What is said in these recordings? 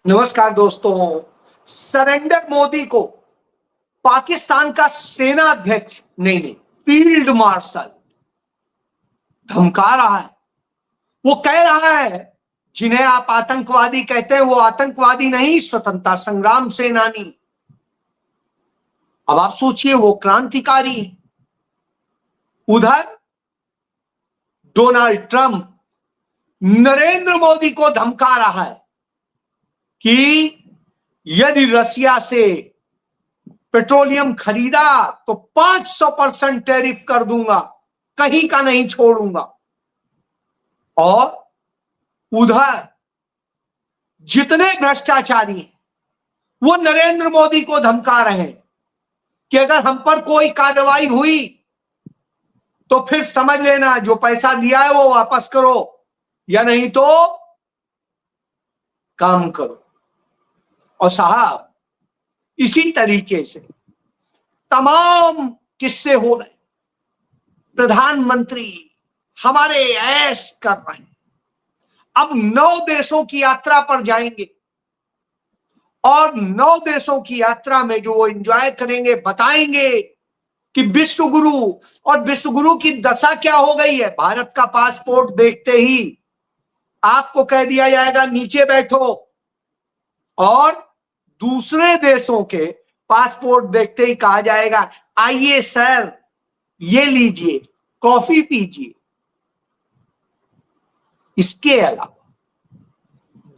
नमस्कार दोस्तों। सरेंडर मोदी को पाकिस्तान का सेना अध्यक्ष नहीं, फील्ड मार्शल धमका रहा है। वो कह रहा है जिन्हें आप आतंकवादी कहते हैं वो आतंकवादी नहीं, स्वतंत्रता संग्राम सेनानी। अब आप सोचिए, वो क्रांतिकारी है। उधर डोनाल्ड ट्रंप नरेंद्र मोदी को धमका रहा है कि यदि रसिया से पेट्रोलियम खरीदा तो 500% टैरिफ कर दूंगा, कहीं का नहीं छोड़ूंगा। और उधर जितने भ्रष्टाचारी हैं वो नरेंद्र मोदी को धमका रहे हैं कि अगर हम पर कोई कार्रवाई हुई तो फिर समझ लेना जो पैसा दिया है वो वापस करो, या नहीं तो काम करो। और साहब, इसी तरीके से तमाम किस्से हो रहे। प्रधानमंत्री हमारे ऐश कर रहे हैं, अब 9 देशों की यात्रा पर जाएंगे और 9 देशों की यात्रा में जो वो एंजॉय करेंगे, बताएंगे कि विश्व गुरु, और विश्व गुरु की दशा क्या हो गई है। भारत का पासपोर्ट देखते ही आपको कह दिया जाएगा नीचे बैठो, और दूसरे देशों के पासपोर्ट देखते ही कहा जाएगा आइए सर, ये लीजिए, कॉफी पीजिए। इसके अलावा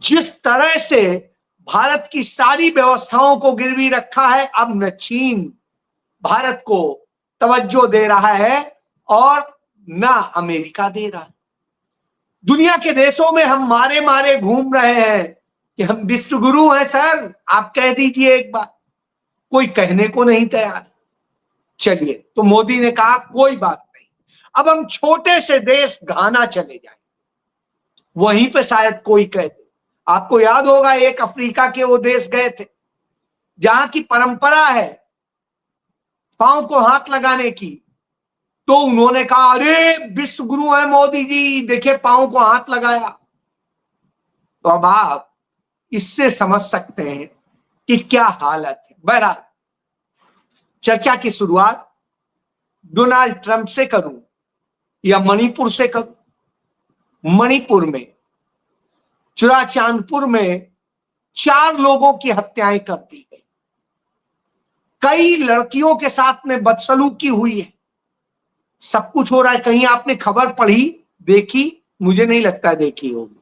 जिस तरह से भारत की सारी व्यवस्थाओं को गिरवी रखा है, अब न चीन भारत को तवज्जो दे रहा है और न अमेरिका दे रहा है। दुनिया के देशों में हम मारे मारे घूम रहे हैं कि हम विश्व गुरु हैं सर, आप कह दीजिए एक बार। कोई कहने को नहीं तैयार। चलिए, तो मोदी ने कहा कोई बात नहीं, अब हम छोटे से देश घाना चले जाएं, वहीं पे शायद कोई कह दे। आपको याद होगा एक अफ्रीका के वो देश गए थे जहां की परंपरा है पांव को हाथ लगाने की, तो उन्होंने कहा अरे विश्व गुरु है मोदी जी, देखिए पांव को हाथ लगाया। तो अब आप इससे समझ सकते हैं कि क्या हालत है। बहरहाल, चर्चा की शुरुआत डोनाल्ड ट्रंप से करूं या मणिपुर से करूं। मणिपुर में चुराचांदपुर में 4 लोगों की हत्याएं कर दी गई। कई लड़कियों के साथ में बदसलूकी हुई है। सब कुछ हो रहा है। कहीं आपने खबर पढ़ी, देखी? मुझे नहीं लगता देखी होगी।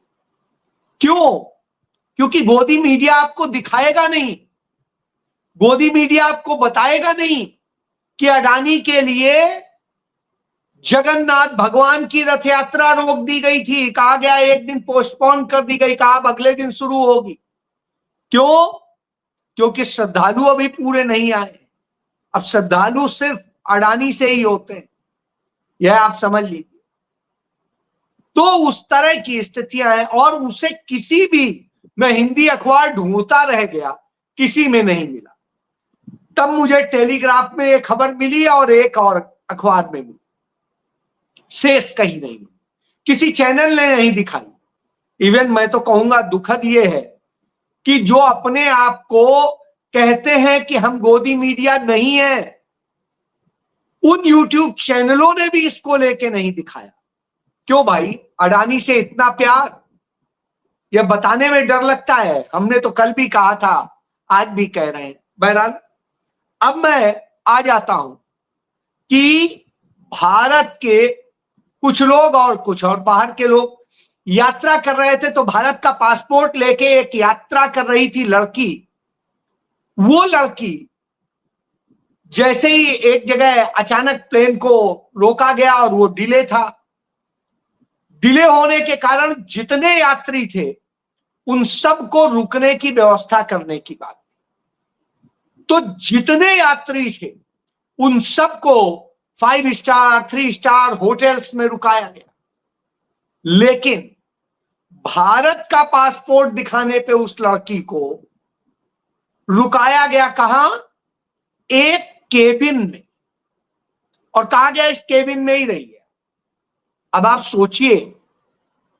क्यों? क्योंकि गोदी मीडिया आपको दिखाएगा नहीं, गोदी मीडिया आपको बताएगा नहीं कि अडानी के लिए जगन्नाथ भगवान की रथ यात्रा रोक दी गई थी। कहा गया एक दिन पोस्टपोन कर दी गई, कहा अब अगले दिन शुरू होगी। क्यों? क्योंकि श्रद्धालु अभी पूरे नहीं आए। अब श्रद्धालु सिर्फ अडानी से ही होते हैं, यह आप समझ लीजिए। तो उस तरह की स्थितियां हैं, और उसे किसी भी, मैं हिंदी अखबार ढूंढता रह गया, किसी में नहीं मिला। तब मुझे टेलीग्राफ में एक खबर मिली और एक और अखबार में मिली, शेष कहीं नहीं मिली, किसी चैनल ने नहीं दिखाई। इवन मैं तो कहूंगा दुखद यह है कि जो अपने आप को कहते हैं कि हम गोदी मीडिया नहीं है, उन यूट्यूब चैनलों ने भी इसको लेके नहीं दिखाया। क्यों भाई? अडानी से इतना प्यार? यह बताने में डर लगता है। हमने तो कल भी कहा था, आज भी कह रहे हैं। बहरहाल, अब मैं आ जाता हूं कि भारत के कुछ लोग और कुछ और बाहर के लोग यात्रा कर रहे थे, तो भारत का पासपोर्ट लेके एक यात्रा कर रही थी लड़की। वो लड़की जैसे ही एक जगह अचानक प्लेन को रोका गया और वो डिले था, डिले होने के कारण जितने यात्री थे उन सबको रुकने की व्यवस्था करने की बात। तो जितने यात्री थे उन सबको 5 स्टार 3 स्टार होटल्स में रुकाया गया, लेकिन भारत का पासपोर्ट दिखाने पे उस लड़की को रुकाया गया। कहां? एक केबिन में, और कहा गया इस केबिन में ही रही है। अब आप सोचिए,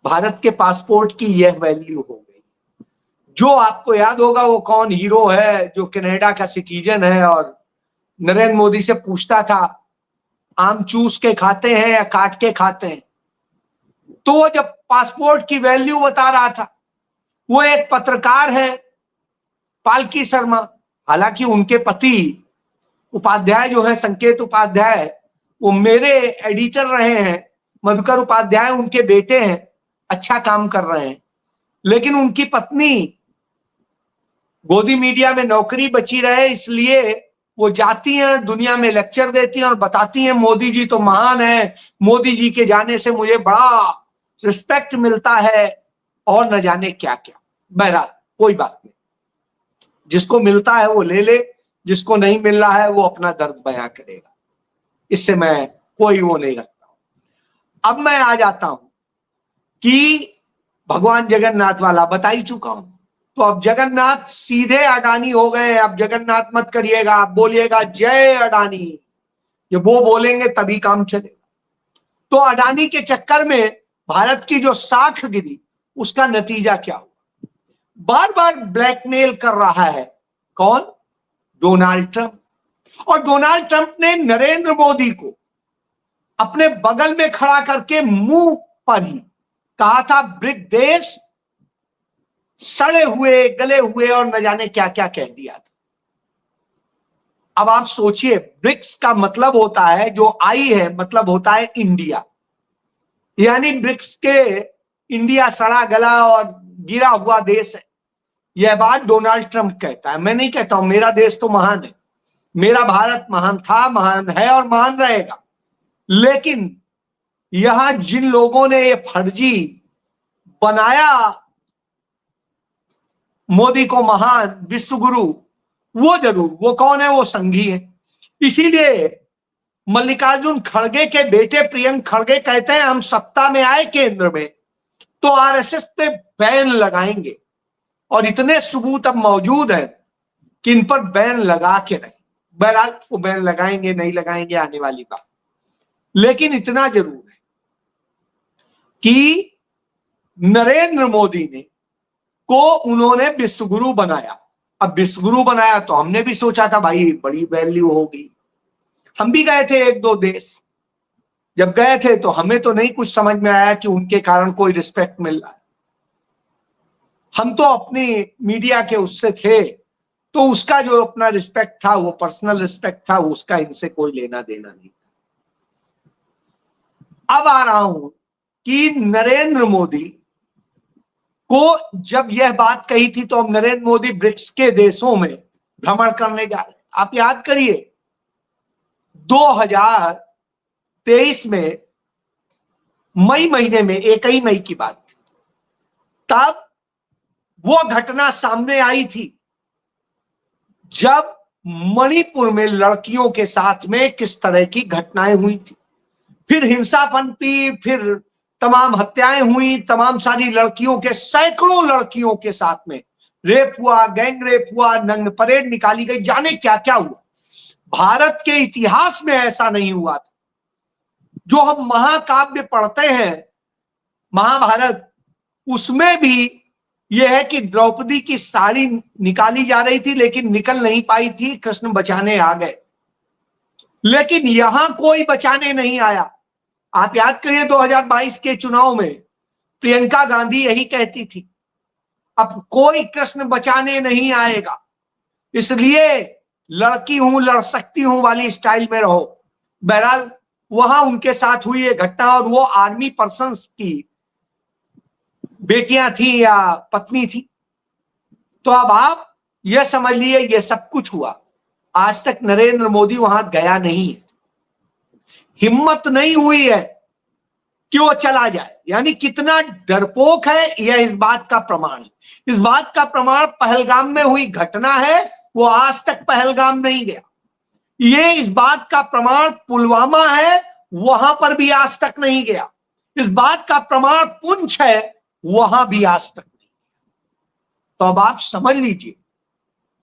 भारत के पासपोर्ट की यह वैल्यू हो गई। जो आपको याद होगा वो कौन हीरो है जो कनाडा का सिटीजन है और नरेंद्र मोदी से पूछता था आम चूस के खाते हैं या काट के खाते हैं। तो वो जब पासपोर्ट की वैल्यू बता रहा था, वो एक पत्रकार है पालकी शर्मा, हालांकि उनके पति उपाध्याय जो है संकेत उपाध्याय, वो मेरे एडिटर रहे हैं, मधुकर उपाध्याय उनके बेटे हैं, अच्छा काम कर रहे हैं। लेकिन उनकी पत्नी गोदी मीडिया में नौकरी बची रहे, इसलिए वो जाती हैं दुनिया में लेक्चर देती हैं और बताती हैं मोदी जी तो महान है, मोदी जी के जाने से मुझे बड़ा रिस्पेक्ट मिलता है और न जाने क्या क्या। बहरहाल कोई बात नहीं, जिसको मिलता है वो ले ले, जिसको नहीं मिल रहा है वो अपना दर्द बयां करेगा, इससे मैं कोई वो नहीं रखता हूं। अब मैं आ जाता हूं कि भगवान जगन्नाथ वाला बता ही चुका हूं, तो अब जगन्नाथ सीधे अडानी हो गए। अब जगन्नाथ मत करिएगा, आप बोलिएगा जय अडानी, ये वो बोलेंगे तभी काम चलेगा। तो अडानी के चक्कर में भारत की जो साख गिरी, उसका नतीजा क्या हुआ? बार बार ब्लैकमेल कर रहा है कौन? Donald Trump. और डोनाल्ड ट्रंप ने नरेंद्र मोदी को अपने बगल में खड़ा करके मुंह पर ही कहा था ब्रिक देश सड़े हुए गले हुए और न जाने क्या क्या कह दिया था। अब आप सोचिए, ब्रिक्स का मतलब होता है, जो आई है मतलब होता है इंडिया, यानी ब्रिक्स के इंडिया सड़ा गला और गिरा हुआ देश है। यह बात डोनाल्ड ट्रंप कहता है, मैं नहीं कहता हूं। मेरा देश तो महान है, मेरा भारत महान था, महान है और महान रहेगा। लेकिन यहां जिन लोगों ने ये फर्जी बनाया मोदी को महान विश्व गुरु, वो जरूर, वो कौन है? वो संघी है। इसीलिए मल्लिकार्जुन खड़गे के बेटे प्रियंक खड़गे कहते हैं हम सत्ता में आए केंद्र में तो आरएसएस पे बैन लगाएंगे, और इतने सबूत अब मौजूद है कि इन पर बैन लगा के रहे। बहरहाल वो बैन लगाएंगे नहीं लगाएंगे आने वाली बात, लेकिन इतना जरूर है कि नरेंद्र मोदी ने को उन्होंने विश्वगुरु बनाया। अब विश्वगुरु बनाया तो हमने भी सोचा था भाई बड़ी वैल्यू होगी, हम भी गए थे एक दो देश। जब गए थे तो हमें तो नहीं कुछ समझ में आया कि उनके कारण कोई रिस्पेक्ट मिल रहा है। हम तो अपनी मीडिया के उससे थे, तो उसका जो अपना रिस्पेक्ट था वो पर्सनल रिस्पेक्ट था, उसका इनसे कोई लेना देना नहीं। अब आ रहा हूं कि नरेंद्र मोदी को जब यह बात कही थी तो अब नरेंद्र मोदी ब्रिक्स के देशों में भ्रमण करने जा रहे। आप याद करिए 2023 में मई महीने में, 1 मई की बात, तब वो घटना सामने आई थी जब मणिपुर में लड़कियों के साथ में किस तरह की घटनाएं हुई थी, फिर हिंसा पनपी, फिर तमाम हत्याएं हुई, तमाम सारी लड़कियों के, सैकड़ों लड़कियों के साथ में रेप हुआ, गैंग रेप हुआ, नंग परेड निकाली गई, जाने क्या क्या हुआ। भारत के इतिहास में ऐसा नहीं हुआ था। जो हम महाकाव्य पढ़ते हैं महाभारत, उसमें भी यह है कि द्रौपदी की साड़ी निकाली जा रही थी लेकिन निकल नहीं पाई थी, कृष्ण बचाने आ गए। लेकिन यहां कोई बचाने नहीं आया। आप याद करिए 2022 के चुनाव में प्रियंका गांधी यही कहती थी, अब कोई कृष्ण बचाने नहीं आएगा, इसलिए लड़की हूं लड़ सकती हूं वाली स्टाइल में रहो। बहरहाल वहां उनके साथ हुई ये घटना, और वो आर्मी पर्सन्स की बेटियां थी या पत्नी थी। तो अब आप यह समझ लिए ये सब कुछ हुआ, आज तक नरेंद्र मोदी वहां गया नहीं है, हिम्मत नहीं हुई है कि वो चला जाए। यानी कितना डरपोक है यह इस बात का प्रमाण है। इस बात का प्रमाण पहलगाम में हुई घटना है, वो आज तक पहलगाम नहीं गया। ये इस बात का प्रमाण पुलवामा है, वहां पर भी आज तक नहीं गया। इस बात का प्रमाण पुंछ है, वहां भी आज तक नहीं। तो अब आप समझ लीजिए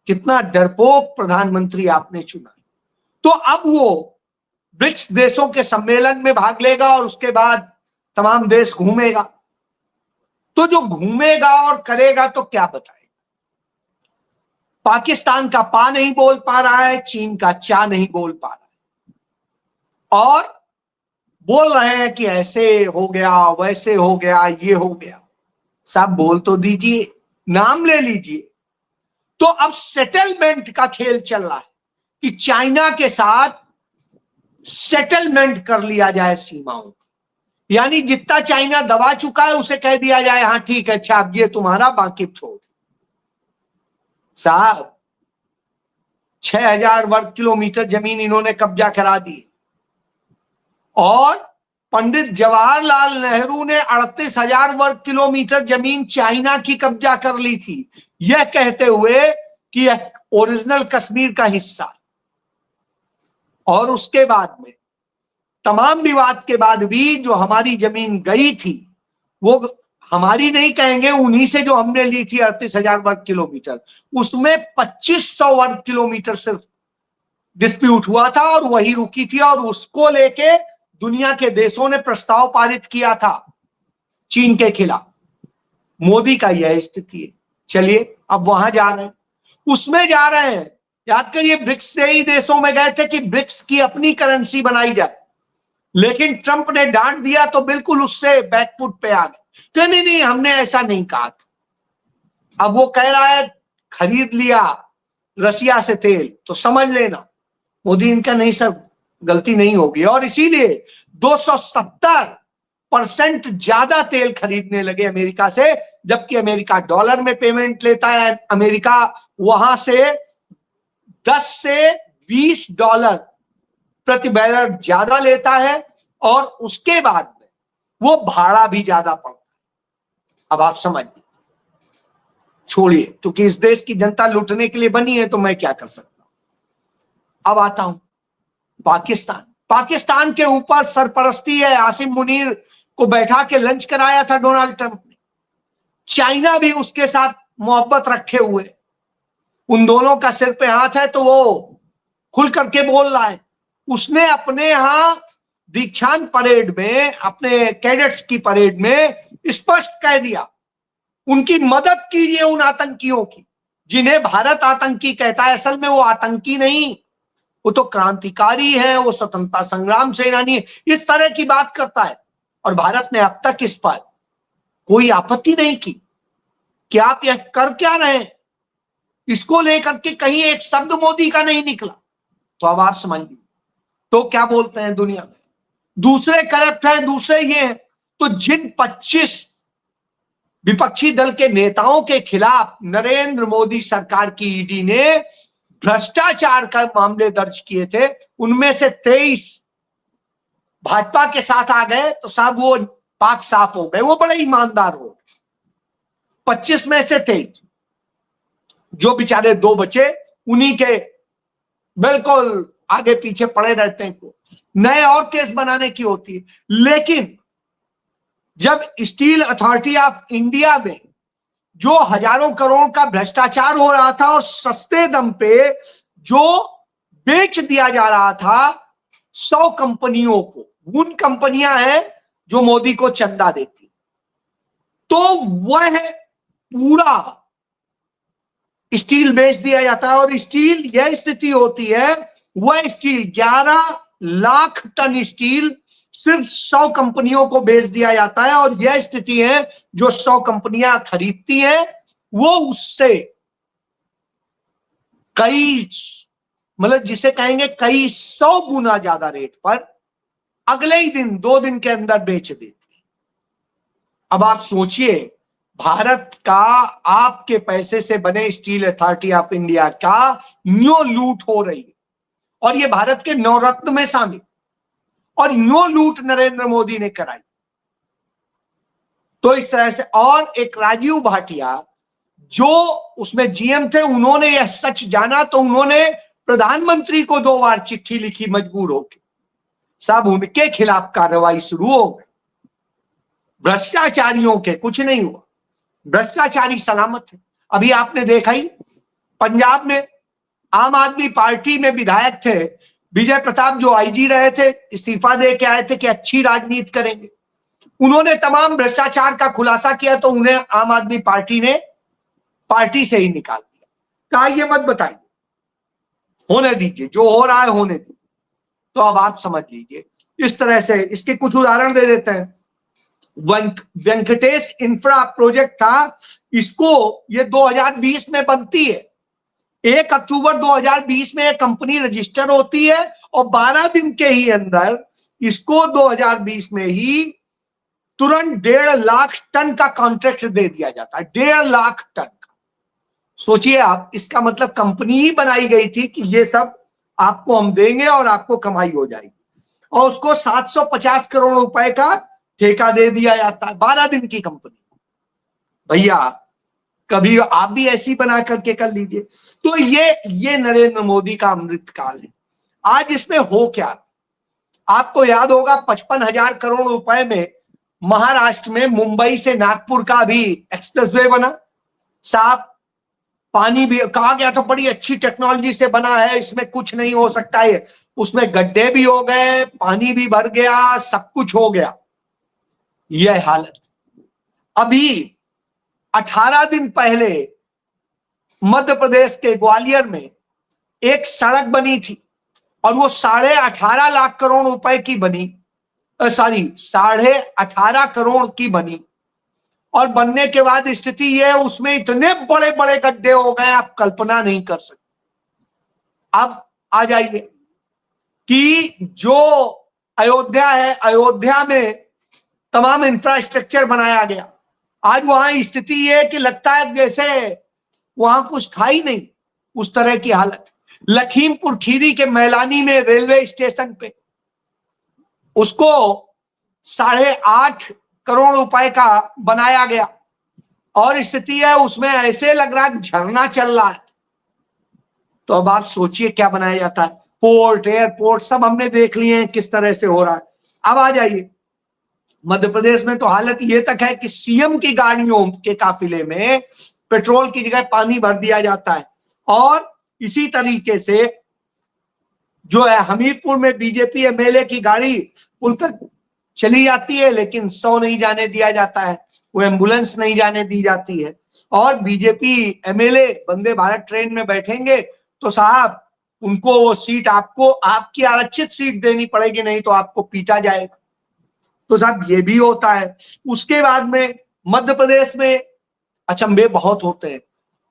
कितना डरपोक प्रधानमंत्री आपने चुना। तो अब वो ब्रिक्स देशों के सम्मेलन में भाग लेगा और उसके बाद तमाम देश घूमेगा। तो जो घूमेगा और करेगा तो क्या बताएगा? पाकिस्तान का पा नहीं बोल पा रहा है, चीन का चा नहीं बोल पा रहा है, और बोल रहे हैं कि ऐसे हो गया, वैसे हो गया, ये हो गया। साहब बोल तो दीजिए, नाम ले लीजिए। तो अब सेटलमेंट का खेल चल रहा है कि चाइना के साथ सेटलमेंट कर लिया जाए सीमाओं, यानी जितना चाइना दबा चुका है उसे कह दिया जाए हाँ ठीक है, अच्छा अब ये तुम्हारा, बाकी छोड़। साहब 6000 वर्ग किलोमीटर जमीन इन्होंने कब्जा करा दी, और पंडित जवाहरलाल नेहरू ने 38,000 वर्ग किलोमीटर जमीन चाइना की कब्जा कर ली थी, यह कहते हुए कि यह ओरिजिनल कश्मीर का हिस्सा। और उसके बाद में तमाम विवाद के बाद भी जो हमारी जमीन गई थी वो हमारी नहीं कहेंगे, उन्हीं से जो हमने ली थी 38,000 वर्ग किलोमीटर, उसमें 2500 वर्ग किलोमीटर सिर्फ डिस्प्यूट हुआ था और वही रुकी थी, और उसको लेके दुनिया के देशों ने प्रस्ताव पारित किया था चीन के खिलाफ। मोदी का यह स्थिति है। चलिए अब वहां जा रहे हैं, उसमें जा रहे हैं। याद करिए ब्रिक्स से ही देशों में गए थे कि ब्रिक्स की अपनी करेंसी बनाई जाए, लेकिन ट्रंप ने डांट दिया तो बिल्कुल उससे बैकफुट पे आ गए कि नहीं नहीं हमने ऐसा नहीं कहा था। अब वो कह रहा है खरीद लिया रसिया से तेल, तो समझ लेना मोदी इनका नहीं सर, गलती नहीं होगी, और इसीलिए 270% ज्यादा तेल खरीदने लगे अमेरिका से, जबकि अमेरिका डॉलर में पेमेंट लेता है। अमेरिका वहां से 10 से 20 डॉलर प्रति बैरल ज्यादा लेता है, और उसके बाद में वो भाड़ा भी ज्यादा पड़ता है। अब आप समझिए, छोड़िए, क्योंकि इस देश की जनता लूटने के लिए बनी है तो मैं क्या कर सकता हूं। अब आता हूं पाकिस्तान। पाकिस्तान के ऊपर सरपरस्ती है, आसिम मुनीर को बैठा के लंच कराया था डोनाल्ड ट्रंप ने। चाइना भी उसके साथ मोहब्बत रखे हुए, उन दोनों का सिर पे हाथ है, तो वो खुल करके बोल रहा है। उसने अपने यहां दीक्षांत परेड में, अपने कैडेट्स की परेड में स्पष्ट कह दिया उनकी मदद कीजिए उन आतंकियों की जिन्हें भारत आतंकी कहता है। असल में वो आतंकी नहीं, वो तो क्रांतिकारी है, वो स्वतंत्रता संग्राम सेनानी है, इस तरह की बात करता है। और भारत ने अब तक इस पर कोई आपत्ति नहीं की कि आप यह कर क्या रहे हैं, इसको लेकर के कहीं एक शब्द मोदी का नहीं निकला। तो अब आप समझिए, तो क्या बोलते हैं दुनिया में, दूसरे करप्ट है, दूसरे ये है। तो जिन 25 विपक्षी दल के नेताओं के खिलाफ नरेंद्र मोदी सरकार की ईडी ने भ्रष्टाचार का मामले दर्ज किए थे, उनमें से 23 भाजपा के साथ आ गए, तो साहब वो पाक साफ हो गए, वो बड़े ईमानदार हो गए। 25 में से 23, जो बेचारे 2 बचे उन्हीं के बिल्कुल आगे पीछे पड़े रहते हैं, नए और केस बनाने की होती है। लेकिन जब स्टील अथॉरिटी ऑफ इंडिया में जो हजारों करोड़ का भ्रष्टाचार हो रहा था और सस्ते दम पे जो बेच दिया जा रहा था 100 कंपनियों को, उन कंपनियां हैं जो मोदी को चंदा देती, तो वह पूरा स्टील बेच दिया जाता है। और स्टील, यह स्थिति होती है, वह स्टील 11 लाख टन स्टील सिर्फ 100 कंपनियों को बेच दिया जाता है। और यह स्थिति है, जो 100 कंपनियां खरीदती हैं वो उससे कई, मतलब जिसे कहेंगे कई 100 गुना ज्यादा रेट पर अगले ही दिन, 2 दिन के अंदर बेच देती है। अब आप सोचिए, भारत का आपके पैसे से बने स्टील अथॉरिटी ऑफ इंडिया का न्यू लूट हो रही है, और ये भारत के नवरत्न में शामिल, और न्यू लूट नरेंद्र मोदी ने कराई। तो इस तरह से, और एक राजीव भाटिया जो उसमें जीएम थे, उन्होंने यह सच जाना तो उन्होंने प्रधानमंत्री को 2 बार चिट्ठी लिखी मजबूर होकर, साहब उनके खिलाफ कार्रवाई शुरू हो गई। भ्रष्टाचारियों के कुछ नहीं हुआ, भ्रष्टाचारी सलामत है। अभी आपने देखा ही, पंजाब में आम आदमी पार्टी में विधायक थे विजय प्रताप, जो आईजी रहे थे, इस्तीफा दे के आए थे कि अच्छी राजनीति करेंगे। उन्होंने तमाम भ्रष्टाचार का खुलासा किया तो उन्हें आम आदमी पार्टी ने पार्टी से ही निकाल दिया। कहा ये मत बताइए, होने दीजिए, जो हो रहा है होने दीजिए। तो अब आप समझ लीजिए, इस तरह से इसके कुछ उदाहरण दे देते हैं। वेंकटेश इंफ्रा प्रोजेक्ट था, इसको ये 2020 में बनती है। 1 अक्टूबर 2020 में एक कंपनी रजिस्टर होती है और 12 दिन के ही अंदर इसको 2020 में ही तुरंत 1.5 लाख टन का कॉन्ट्रैक्ट दे दिया जाता है। 1.5 लाख टन का, सोचिए आप, इसका मतलब कंपनी ही बनाई गई थी कि ये सब आपको हम देंगे और आपको कमाई हो जाएगी, और उसको 750 करोड़ रुपए का ठेका दे दिया जाता है 12 दिन की कंपनी। भैया कभी आप भी ऐसी बना करके कर लीजिए। तो ये नरेंद्र मोदी का अमृतकाल है। आज इसमें हो क्या, आपको याद होगा 55,000 करोड़ रुपए में महाराष्ट्र में मुंबई से नागपुर का भी एक्सप्रेसवे बना। साफ पानी भी कहा गया था बड़ी अच्छी टेक्नोलॉजी से बना है, इसमें कुछ नहीं हो सकता है, उसमें गड्ढे भी हो गए, पानी भी भर गया, सब कुछ हो गया। यह हालत। अभी 18 दिन पहले मध्य प्रदेश के ग्वालियर में एक सड़क बनी थी और वो 18.5 लाख करोड़ रुपए की बनी, सॉरी 18.5 करोड़ की बनी, और बनने के बाद स्थिति यह, उसमें इतने बड़े बड़े गड्ढे हो गए आप कल्पना नहीं कर सकते। अब आ जाइए कि जो अयोध्या है, अयोध्या में तमाम इंफ्रास्ट्रक्चर बनाया गया। आज वहां स्थिति यह कि लगता है जैसे वहां कुछ था ही नहीं, उस तरह की हालत। लखीमपुर खीरी के मैलानी में रेलवे स्टेशन पे उसको 8.5 करोड़ रुपए का बनाया गया, और स्थिति है उसमें ऐसे लग रहा है झरना चल रहा है। तो अब आप सोचिए क्या बनाया जाता है। पोर्ट, एयरपोर्ट सब हमने देख लिए हैं किस तरह से हो रहा है। अब आ जाइए मध्य प्रदेश में तो हालत ये तक है कि सीएम की गाड़ियों के काफिले में पेट्रोल की जगह पानी भर दिया जाता है। और इसी तरीके से जो है हमीरपुर में बीजेपी एमएलए की गाड़ी पुल तक चली जाती है, लेकिन 100 नहीं जाने दिया जाता है, वो एम्बुलेंस नहीं जाने दी जाती है। और BJP MLA Vande Bharat train में बैठेंगे तो साहब उनको वो सीट आपको, आपकी आरक्षित सीट देनी पड़ेगी, नहीं तो आपको पीटा जाएगा। तो साहब ये भी होता है। उसके बाद में मध्य प्रदेश में अचंभे बहुत होते हैं।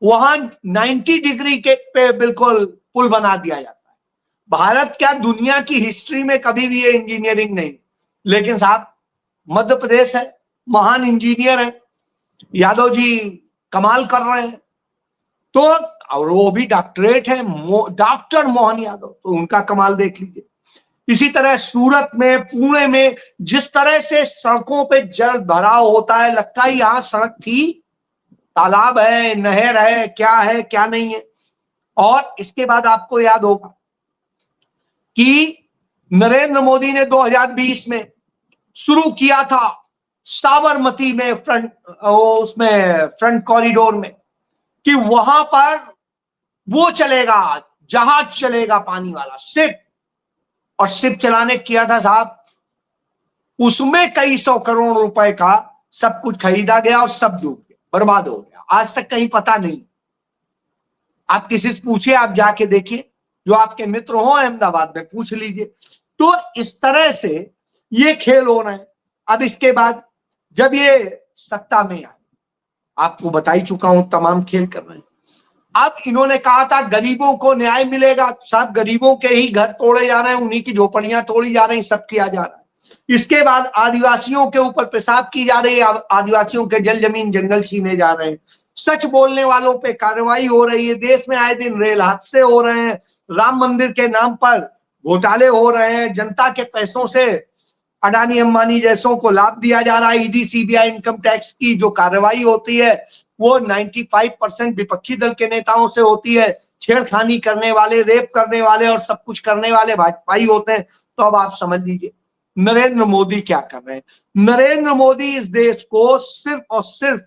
वहां 90 डिग्री के पे बिल्कुल पुल बना दिया जाता है। भारत क्या दुनिया की हिस्ट्री में कभी भी ये इंजीनियरिंग नहीं, लेकिन साहब मध्य प्रदेश है, महान इंजीनियर है, यादव जी कमाल कर रहे हैं। तो और वो भी डॉक्टरेट है, डॉक्टर मोहन यादव, तो उनका कमाल देख लीजिए। इसी तरह सूरत में, पुणे में जिस तरह से सड़कों पे जल भराव होता है, लगता है यहां सड़क थी, तालाब है, नहर है, क्या नहीं है। और इसके बाद आपको याद होगा कि नरेंद्र मोदी ने 2020 में शुरू किया था साबरमती में फ्रंट कॉरिडोर में, कि वहां पर वो चलेगा, जहाज चलेगा पानी वाला, शिप। और शिप चलाने किया था साहब, उसमें कई 100 करोड़ रुपए का सब कुछ खरीदा गया और सब डूब गया, बर्बाद हो गया। आज तक कहीं पता नहीं। आप किसी से पूछिए, आप जाके देखिए, जो आपके मित्र हो अहमदाबाद में पूछ लीजिए। तो इस तरह से ये खेल हो रहे हैं। अब इसके बाद जब ये सत्ता में आए, आपको बता ही चुका हूं तमाम खेल कर रहे हैं। अब इन्होंने कहा था गरीबों को न्याय मिलेगा, सब गरीबों के ही घर तोड़े जा रहे हैं, उन्हीं की झोपड़ियां तोड़ी जा रही, सब किया जा रहा है। इसके बाद आदिवासियों के ऊपर पेशाब की जा रही है, आदिवासियों के जल जमीन जंगल छीने जा रहे हैं, सच बोलने वालों पे कार्रवाई हो रही है, देश में आए दिन रेल हादसे हो रहे हैं, राम मंदिर के नाम पर घोटाले हो रहे हैं, जनता के पैसों से अडानी अंबानी जैसों को लाभ दिया जा रहा है। ईडी सीबीआई इनकम टैक्स की जो कार्रवाई होती है वो 95% विपक्षी दल के नेताओं से होती है। छेड़खानी करने वाले, रेप करने वाले और सब कुछ करने वाले भाजपा ही होते हैं। तो अब आप समझ लीजिए नरेंद्र मोदी क्या कर रहे हैं। नरेंद्र मोदी इस देश को सिर्फ और सिर्फ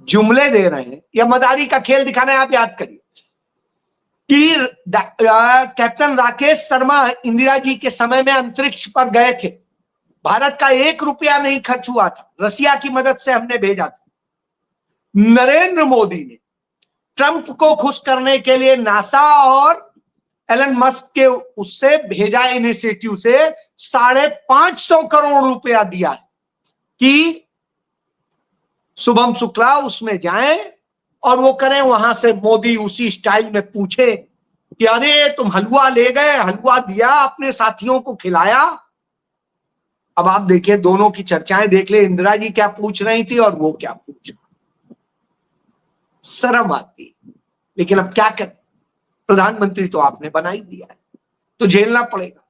जुमले दे रहे हैं या मदारी का खेल दिखाना है। आप याद करिए कि कैप्टन राकेश शर्मा इंदिरा जी के समय में अंतरिक्ष पर गए थे, भारत का 1 रुपया नहीं खर्च हुआ था, रसिया की मदद से हमने भेजा था। नरेंद्र मोदी ने ट्रंप को खुश करने के लिए नासा और एलन मस्क के उससे भेजा इनिशिएटिव से 550 करोड़ रुपया दिया कि शुभम शुक्ला उसमें जाएं और वो करें। वहां से मोदी उसी स्टाइल में पूछे कि अरे तुम हलवा ले गए, हलवा दिया, अपने साथियों को खिलाया। अब आप देखिए दोनों की चर्चाएं देख ले, इंदिरा जी क्या पूछ रही थी और वो क्या पूछ रहा। शर्म आती, लेकिन अब क्या करें, प्रधानमंत्री तो आपने बना ही दिया है, तो झेलना पड़ेगा।